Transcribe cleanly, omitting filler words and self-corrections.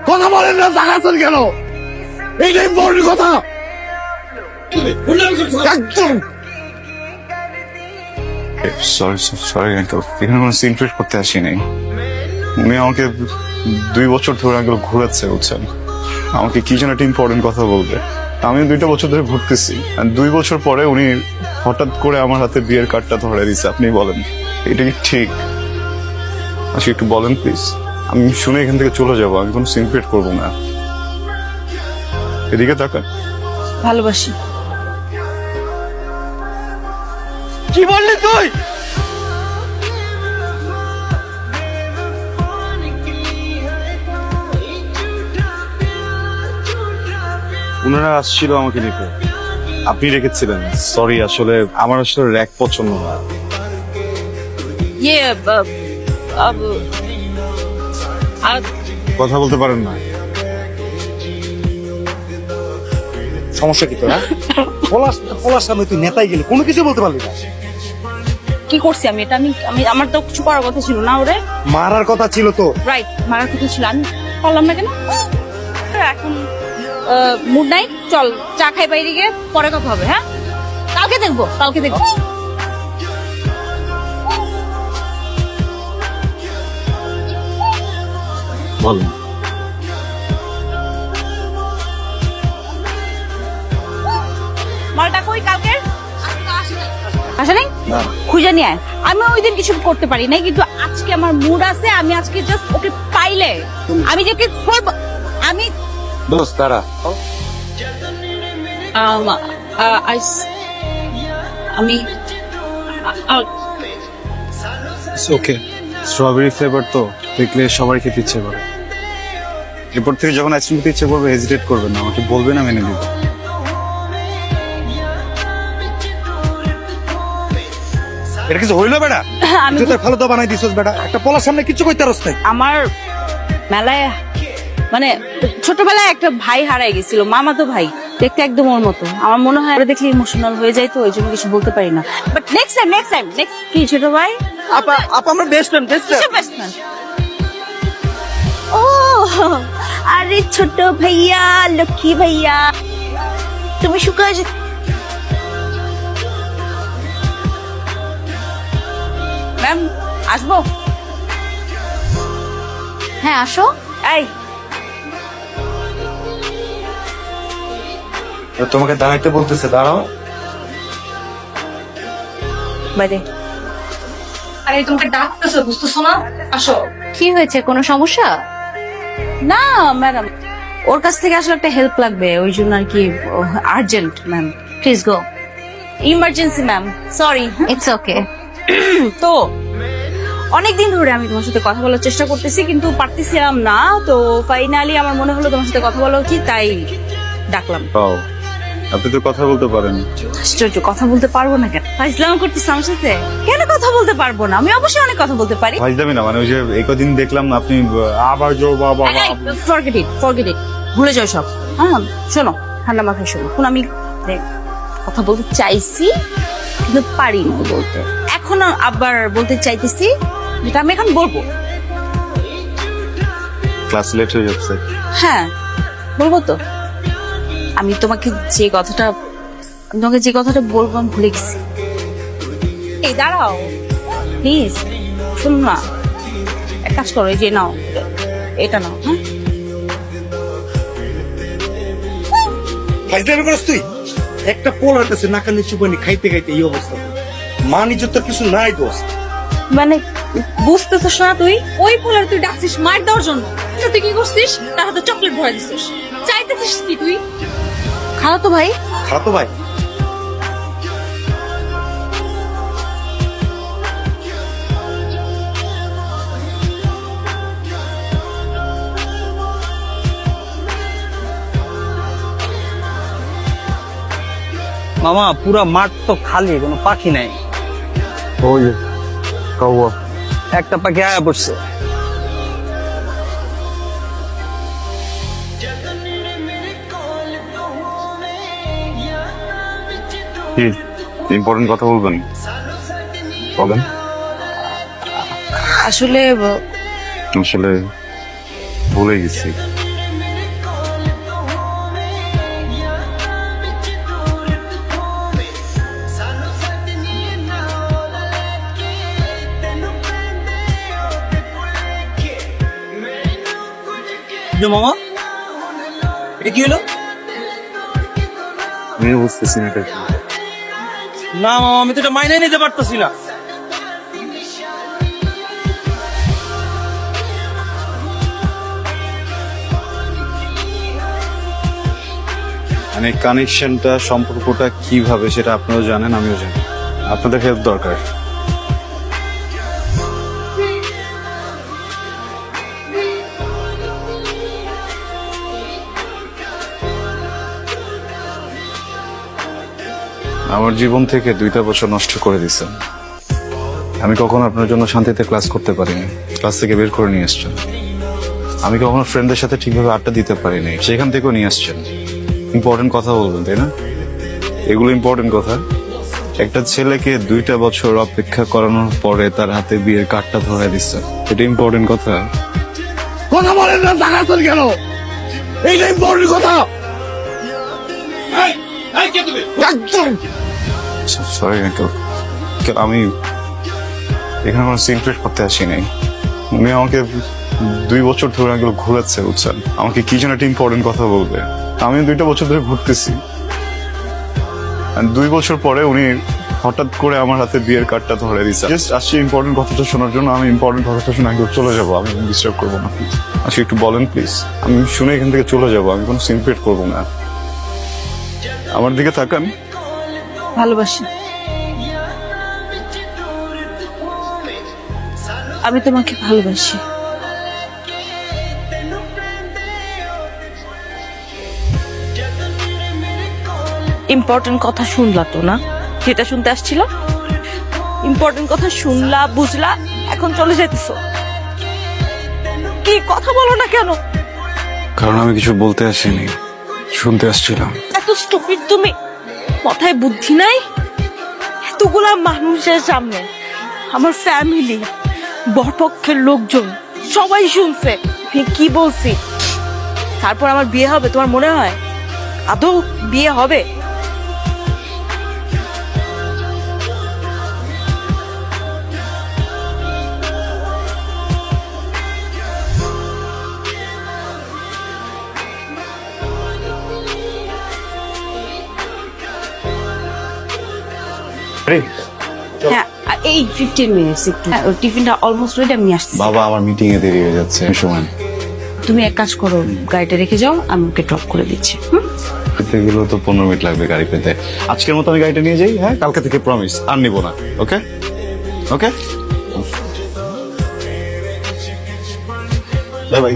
কথা বলেন না, তাকাচ্ছেন কেন? এইটাই বড় কথা। একদম সরি আঙ্কেল, এখানে কোনো সিন ক্রিয়েট করতে আসিনি। উনি আমাকে 2 বছর ধরে আঙ্কেল ঘুরাচ্ছে, বুঝছেন? আমাকে কি যেন একটা ইম্পর্টেন্ট কথা বলবে, আমি 2টা বছর ধরে ঘুরতেছি। 2 বছর পরে উনি হঠাৎ করে আমার হাতে বিয়ের কার্ডটা ধরে দিচ্ছে। আপনি বলেন এটা কি ঠিক? আচ্ছা একটু বলেন প্লিজ, আমি শুনে এখান থেকে চলে যাবো, আমি কোনো সিন ক্রিয়েট করবো না। এদিকে তাকান। ভালোবাসি। কি বললি তুই? ওনারা আসছিল আমাকে নিতে, আপনি রেখেছিলেন। সরি, আসলে আমার আসলে র্যাক পছন্দ না। ইয়ে কথা বলতে পারেন না? সমস্যা কি তোরা? পলাশ সামনে তুই নেতাই গেলি, কোনো কিছু বলতে পারলি না। কি করছি আমি? এটা আমি আমি আমার তো কিছু করার কথা ছিল না। ওরে মারার কথা ছিল তো। রাইট, মারার কথা ছিল, আমি পারলাম না কেন? এখন মুড নাই, চল চা খাই বাইরে গিয়ে, পরে কথা হবে। হ্যাঁ, কালকে দেখবো, কালকে দেখবো। বলেন। মালটা কই কালকে? আসে নাই? খুঁজে নিয়ে আয়। আমি ওই দিন কিছু করতে পারি নাই, কিন্তু আজকে আমার মুড আছে। আমি আজকে জাস্ট ওকে পাইলে আমি যে ওকে করবো। আমি দোস্ত তারা আমি ওকে, স্ট্রবেরি ফ্লেভার তো দেখলে সবাই খেতে ইচ্ছে করে। এরপর থেকে যখন আইসক্রিম খেতে ইচ্ছে করবে হেজিটেট করবেন না, আমাকে বলবেন, আমি এনে দিব। এটা কিছু হইলো বেটা? আমি তুই তো ভালো তো বানাই দিছস বেটা, একটা পলার সামনে কিছু কইতে পারস না। আমার মেলায় মানে ছোটবেলায় একটা ভাই হারাই গেছিল, মামাতো ভাই, দেখতে একদম ওর মতো। আমার মনে হয় ওরা দেখলে ইমোশনাল হয়ে যায়, তো ওই জন্য কিছু বলতে পারি না। বাট নেক্সট টাইম কি ছোট ভাই? আপা আমরা বেস্ট ফ্রেন্ড Best friend. ও আরে ছোট ভাইয়া, লক্ষ্মী ভাইয়া, তুমি শুকায় ম্যাম আসবো? হ্যাঁ আসো। এই তোমাকে দাঁড়াইতে বলতেছে, দাঁড়াও। বাইরে। আরে তোমাকে ডাকতেছে, বুঝতেছো না? আসো। কি হয়েছে, কোনো সমস্যা? না ম্যাডাম, ওর কাছ থেকে আসলে একটা হেল্প লাগবে, ওই জন্য আর কি। Urgent ma'am, please go. Emergency ma'am, sorry. It's okay. তো অনেকদিন ধরে আমি তোমার সাথে কথা বলার চেষ্টা করতেছি, কিন্তু পারতেছিলাম না। তো ফাইনালি আমার মনে হলো তোমার সাথে কথা বলা উচিত, তাই ডাকলাম। পাও, আপনি তো কথা বলতে পারেন। আশ্চর্য, কথা বলতে পারবো না কেন? ইসলাম করতেছি আমার সাথে, কেন কথা বলতে পারবো না? আমি অবশ্যই অনেক কথা বলতে পারি। ভাইজামি না, মানে ওই যে এই কদিন দেখলাম আপনি আবার জো বাবা। ফরগেট ইট, ভুলে যাও সব। হ্যাঁ শোনো, ঠান্ডা মাথায় শোনো। এখন আমি কথা বলতে চাইছি, কিন্তু পারি না বলতে। এখন আবার বলতে চাইতেছি, যেটা আমি এখন বলবো। ক্লাস লেট হয়ে যাচ্ছে। হ্যাঁ বলবো তো। আমি তোমাকে যে কথাটা বলবো আমি ভুলে গেছি। এই দাঁড়াও প্লিজ, শুন না, এক কাজ করো, এই যে নাও, এটা নাও। হ্যাঁ ফাইজলামি করস তুই? একটা পোলার কাছে নাকা নিচু পানি খাইতে খাইতে এই অবস্থা। মান ইজ্জত তো কিছু নাই দোস্ত। মানে বুঝতেছিস না তুই? ওই পোলার তুই ডাকছিস মার দেওয়ার জন্য, তুই কি করছিস? তার হাতে চকলেট ভরে দিছিস। চাইতেছিস কি তুই? খালাতো ভাই। খাতো ভাই? মামা পুরা মাঠ তো খালি, কোনো পাখি নাই। ওই কাউয়া একটা পাখি আয়া পড়ছে। কি ইম্পর্টেন্ট কথা বলবেন? বলেন। আসলে আসলে ভুলে গেছি। মামা এটা কি হলো? আমি বুঝতেছি না এটা কি। না মামা, আমি তো এটা মাইনে নিতে পারতেছি না। মানে কানেকশনটা, সম্পর্কটা কিভাবে সেটা আপনারাও জানেন, আমিও জানি। আপনাদের হেল্প দরকার। আমার জীবন থেকে 2টা বছর নষ্ট করে দিছেন। আমি কখনো আপনার জন্য শান্তিতে ক্লাস করতে পারিনি, ক্লাস থেকে বের করে নিয়ে এসছেন। আমি কখনো ফ্রেন্ডদের সাথে ঠিকভাবে আড্ডা দিতে পারিনি, সেখান থেকেও নিয়ে আসছেন। ইম্পর্টেন্ট কথা বলবেন, তাই না? এগুলো ইম্পর্টেন্ট কথা। একটা ছেলেকে 2টা বছর অপেক্ষা করানোর পরে তার হাতে বিয়ের কার্ডটা ধরায় দিচ্ছেন, এটা ইম্পর্টেন্ট কথা। কথা বলেন না, তাকাচ্ছেন কেন? এইটা ইম্পর্টেন্ট কথা। একদম সরি আঙ্কেল, আমি এখানে কোনো সিনক্রেট করতে আসি নাই। উনি আমাকে 2 বছর ধরে আঙ্কেল ঘুরাচ্ছে, বুঝছেন? আমাকে কি যেন একটা ইম্পর্টেন্ট কথা বলবে। আমি 2টা বছর ধরে ঘুরতেছি, 2 বছর পরে উনি হঠাৎ করে আমার হাতে বিয়ের কার্ডটা ধরে দিচ্ছে। জাস্ট আসছি ইম্পর্টেন্ট কথাটা শোনার জন্য। আমি ইম্পর্টেন্ট কথাটা শুনে আঙ্কেল চলে যাবো, আমি ডিস্টার্ব করবো না। আচ্ছা একটু বলেন প্লিজ, আমি শুনে এখান থেকে চলে যাবো, আমি কোনো সিনক্রেট করবো না। আমার দিকে তাকান। ভালোবাসি। আমি তোমাকে ভালোবাসি। ইম্পর্টেন্ট কথা শুনলা তো না, যেটা শুনতে আসছিল? ইম্পর্টেন্ট কথা শুনলা, বুঝলা, এখন চলে যাইতেছো। কি কথা বলো না কেন? কারণ আমি কিছু বলতে আসিনি, শুনতে আসছিলাম। এত স্টুপিড তুমি, মাথায় বুদ্ধি নাই? এতগুলা মানুষের সামনে, আমার ফ্যামিলি, বরপক্ষের লোকজন সবাই শুনছে আমি কি বলছি। তারপর আমার বিয়ে হবে তোমার মনে হয়? আদৌ বিয়ে হবে? হ্যাঁ, এই 15 মিনিটস একটু। টিফিনটা অলমোস্ট রেডি, আমি আসছি। বাবা, আমার মিটিং এ দেরি হয়ে যাচ্ছে, সময়। তুমি এক কাজ করো, গাড়িটা রেখে যাও, আমি ওকে ড্রপ করে দিচ্ছি। পেতে গেলেও তো 15 মিনিট লাগবে গাড়ি পেতে। আজকের মতো আমি গাড়িটা নিয়ে যাই, হ্যাঁ? কালকে থেকে প্রমিস আর নিব না। ওকে ওকে, বাই বাই।